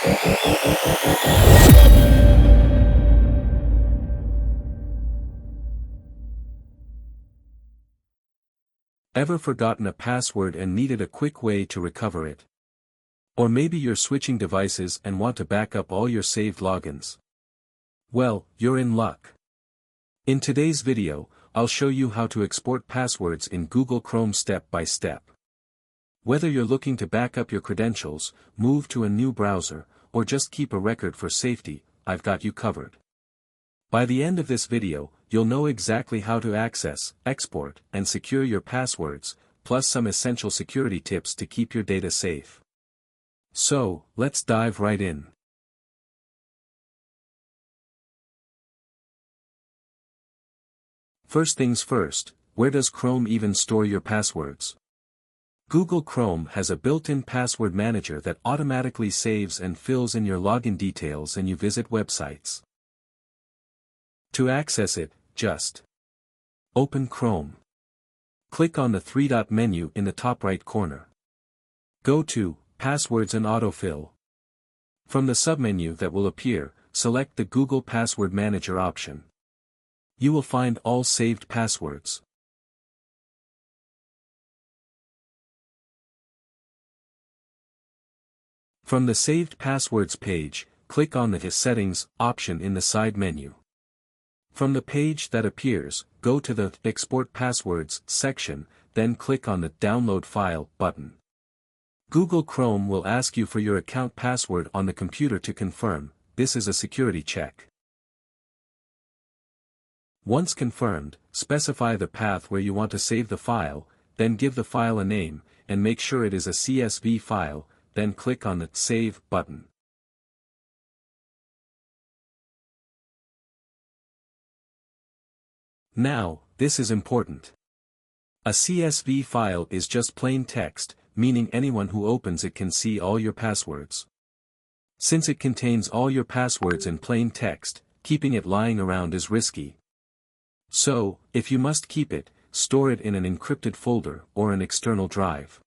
Ever forgotten a password and needed a quick way to recover it? Or maybe you're switching devices and want to back up all your saved logins. Well, you're in luck. In today's video, I'll show you how to export passwords in Google Chrome step by step. Whether you're looking to back up your credentials, move to a new browser, or just keep a record for safety, I've got you covered. By the end of this video, you'll know exactly how to access, export, and secure your passwords, plus some essential security tips to keep your data safe. So, let's dive right in. First things first, where does Chrome even store your passwords? Google Chrome has a built-in password manager that automatically saves and fills in your login details and you visit websites. To access it, just open Chrome. Click on the three-dot menu in the top right corner. Go to Passwords and Autofill. From the submenu that will appear, select the Google Password Manager option. You will find all saved passwords. From the Saved Passwords page, click on the Settings option in the side menu. From the page that appears, go to the Export Passwords section, then click on the Download File button. Google Chrome will ask you for your account password on the computer to confirm. This is a security check. Once confirmed, specify the path where you want to save the file, then give the file a name, and make sure it is a CSV file, then click on the Save button. Now, this is important. A CSV file is just plain text, meaning anyone who opens it can see all your passwords. Since it contains all your passwords in plain text, keeping it lying around is risky. So, if you must keep it, store it in an encrypted folder or an external drive.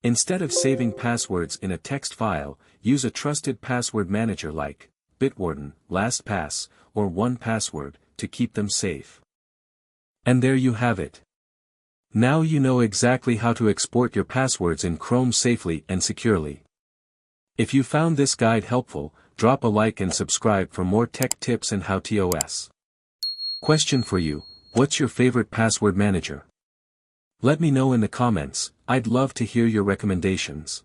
Instead of saving passwords in a text file, use a trusted password manager like Bitwarden, LastPass, or 1Password to keep them safe. And there you have it. Now you know exactly how to export your passwords in Chrome safely and securely. If you found this guide helpful, drop a like and subscribe for more tech tips and how-tos. Question for you, what's your favorite password manager? Let me know in the comments, I'd love to hear your recommendations.